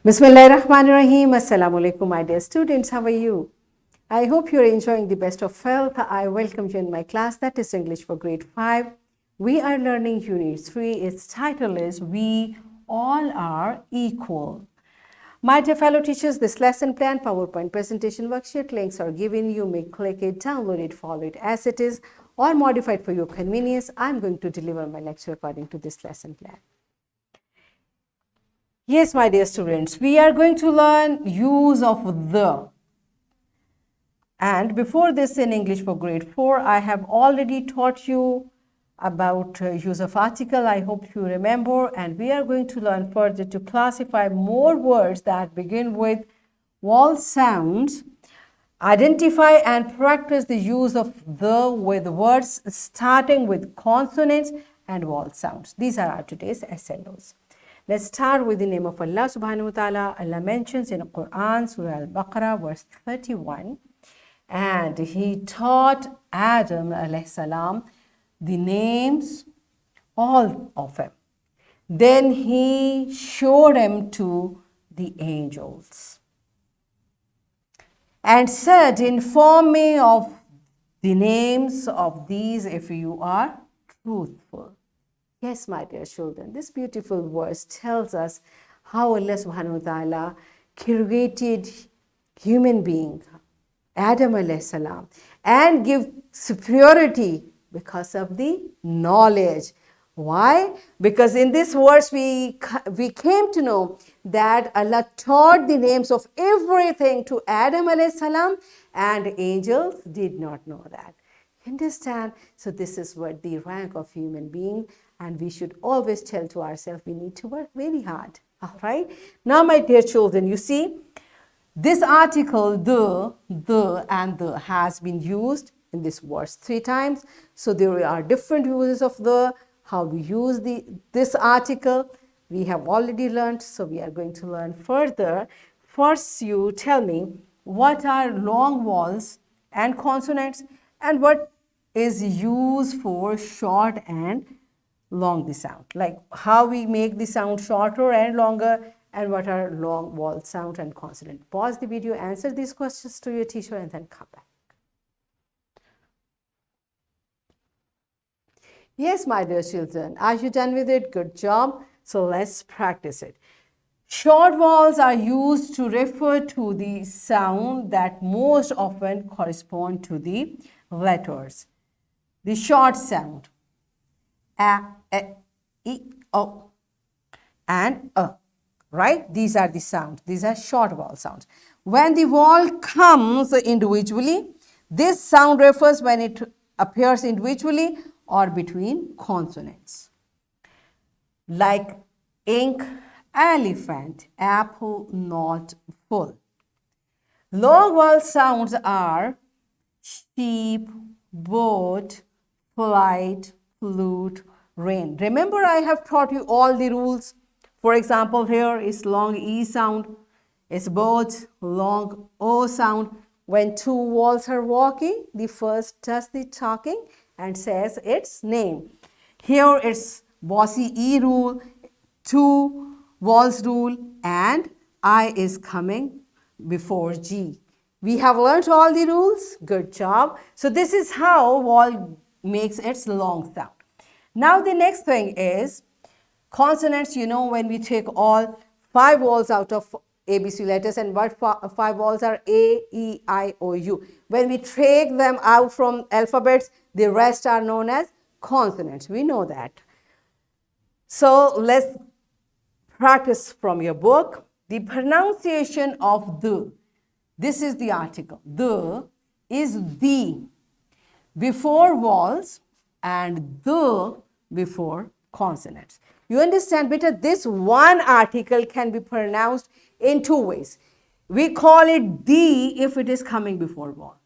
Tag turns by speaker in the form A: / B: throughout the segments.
A: Bismillahirrahmanirrahim. Assalamu alaikum, my dear students. How are you? I hope you're enjoying the best of health. I welcome you in my class, that is English for grade 5. We are learning Unit 3. Its title is We All Are Equal. My dear fellow teachers, this lesson plan, PowerPoint presentation worksheet links are given. You may click it, download it, follow it as it is, or modify it for your convenience. I'm going to deliver my lecture according to this lesson plan. Yes, my dear students, we are going to learn use of the. And before this in English for grade 4, I have already taught you about use of article. I hope you remember. And we are going to learn further to classify more words that begin with vowel sounds. Identify and practice the use of the with words starting with consonants and vowel sounds. These are our today's SLOs. Let's start with the name of Allah subhanahu wa ta'ala. Allah mentions in Quran, Surah Al-Baqarah, verse 31. And he taught Adam alayhi salam the names, all of them. Then he showed them to the angels and said, inform me of the names of these if you are truthful. Yes, my dear children, this beautiful verse tells us how Allah subhanahu wa ta'ala created human being, Adam alayhi salam, and give superiority because of the knowledge. Why? Because in this verse we came to know that Allah taught the names of everything to Adam alayhi salam, and angels did not know that. Understand? So this is what the rank of human being, and we should always tell to ourselves we need to work very hard. All right. Now, my dear children, you see, this article, the, and the has been used in this verse 3 times. So there are different uses of the, how to use this article. We have already learned, so we are going to learn further. First, you tell me what are long vowels and consonants, and what is used for short and long the sound, like how we make the sound shorter and longer, and what are long vowel sound and consonant. Pause the video, answer these questions to your teacher, and then come back. Yes, my dear children, are you done with it? Good job. So let's practice it. Short vowels are used to refer to the sound that most often correspond to the letters. The short sound, a, e, o, and a, right? These are the sounds. These are short vowel sounds. When the vowel comes individually, this sound refers when it appears individually or between consonants. Like ink, elephant, apple, not full. Long vowel sounds are sheep, boat, flight, flute, rain. Remember, I have taught you all the rules. For example, here is long E sound, is boat, long O sound. When two vowels are walking, the first does the talking and says its name. Here it's bossy E rule, two vowels rule, and I is coming before G. We have learned all the rules. Good job. So this is how vowel makes its long sound. Now the next thing is consonants. You know, when we take all 5 vowels out of ABC letters, and what 5 vowels are? A, E, I, O, U. When we take them out from alphabets, the rest are known as consonants. We know that. So let's practice from your book. The pronunciation of the. This is the article. The is the before vowels and the before consonants. You understand, beta? This one article can be pronounced in 2 ways. We call it the if it is coming before vowel,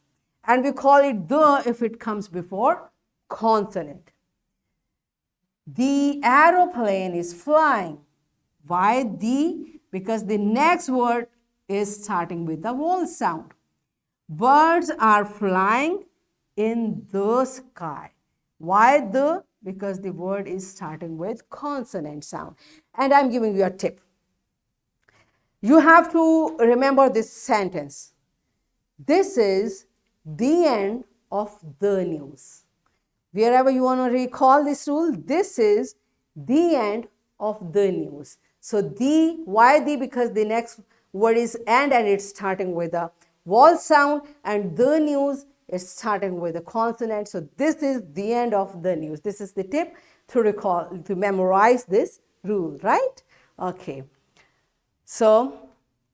A: and we call it the if it comes before consonant. The aeroplane is flying. Why the? Because the next word is starting with the vowel sound. Birds are flying in the sky. Why the? Because the word is starting with consonant sound. And I'm giving you a tip. You have to remember this sentence. This is the end of the news. Wherever you want to recall this rule, this is the end of the news. So the, why the? Because the next word is and it's starting with a vowel sound, and the news is starting with a consonant. So this is the end of the news. This is the tip to recall, to memorize this rule, right? Okay. So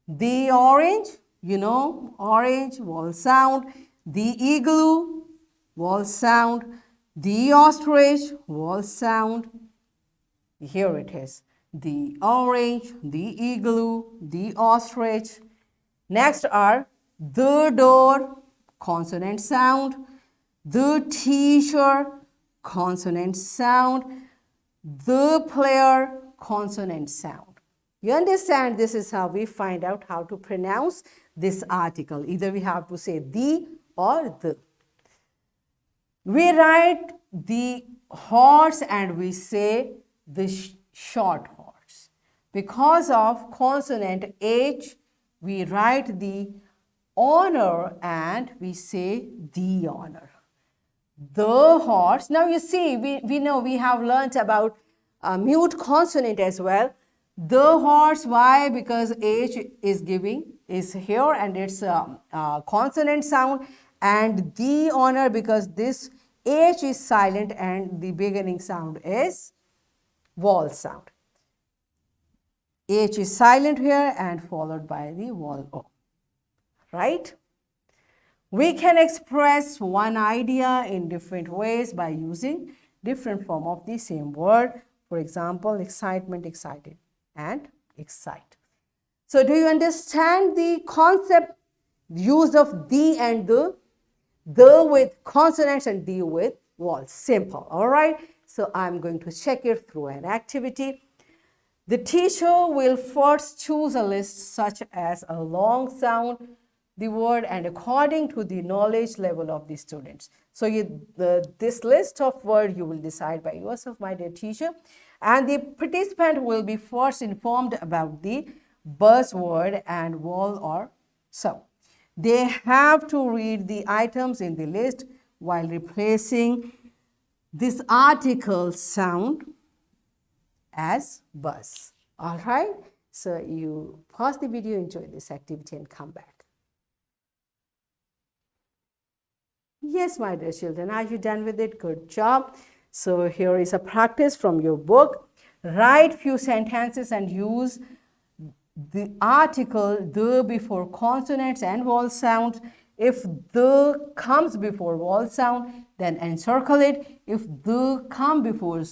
A: the orange, you know, orange, vowel sound. The igloo, vowel sound. The ostrich, vowel sound. Here it is. The orange, the igloo, the ostrich. Next are the door, consonant sound. The teacher, consonant sound. The player, consonant sound. You understand, this is how we find out how to pronounce this article. Either we have to say the or the. We write the horse and we say the short horse. Because of consonant H, we write the honor and we say the honor. The horse. Now you see, we know we have learnt about mute consonant as well. The horse, why? Because H is here and it's a consonant sound, and the honor because this H is silent and the beginning sound is vowel sound. H is silent here and followed by the vowel O, right? We can express one idea in different ways by using different form of the same word. For example, excitement, excited, and excite. So do you understand the concept, use of the and the with consonants and the with vowels? Simple, all right? So I'm going to check it through an activity. The teacher will first choose a list such as a long sound, the word, and according to the knowledge level of the students. So this list of words you will decide by yourself, my dear teacher, and the participant will be first informed about the buzzword and vowel or sound. They have to read the items in the list while replacing this article sound as buzz. All right? So you pause the video, enjoy this activity and come back. Yes, my dear children, are you done with it? Good job. So here is a practice from your book. Write few sentences and use the article the before consonants and vowel sounds. If the comes before vowel sound, then encircle it. If the come before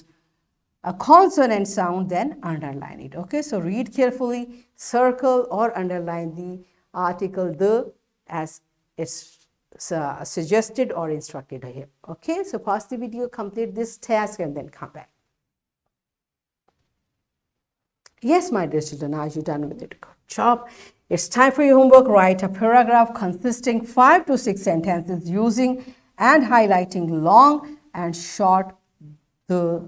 A: a consonant sound, then underline it. Okay, so read carefully, circle or underline the article the as it's suggested or instructed here. Okay, so pause the video, complete this task and then come back. Yes, my dear children, are you done with it? Good job. It's time for your homework. Write a paragraph consisting 5 to 6 sentences using and highlighting long and short the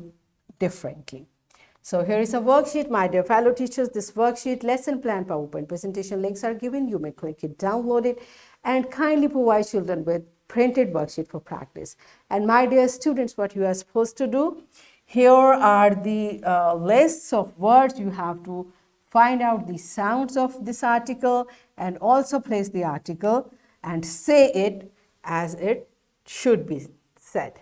A: differently. So here is a worksheet, my dear fellow teachers. This worksheet, lesson plan, PowerPoint presentation links are given. You may click it, download it, and kindly provide children with printed worksheet for practice. And my dear students, what you are supposed to do, here are the lists of words. You have to find out the sounds of this article and also place the article and say it as it should be said.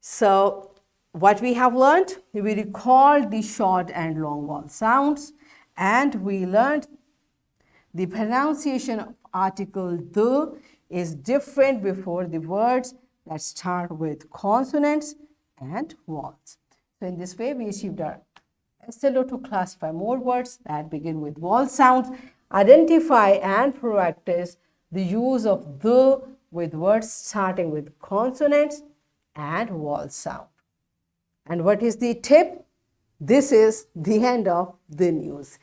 A: So what we have learned, we recalled the short and long vowel sounds, and we learned the pronunciation of article the is different before the words that start with consonants and vowels. So in this way, we achieved our SLO to classify more words that begin with vowel sounds, identify and practice the use of the with words starting with consonants and vowel sound. And what is the tip? This is the end of the news.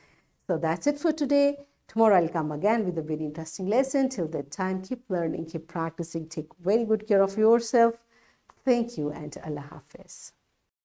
A: So that's it for today. Tomorrow I'll come again with a very interesting lesson. Till that time, keep learning, keep practicing, take very good care of yourself. Thank you and Allah Hafiz.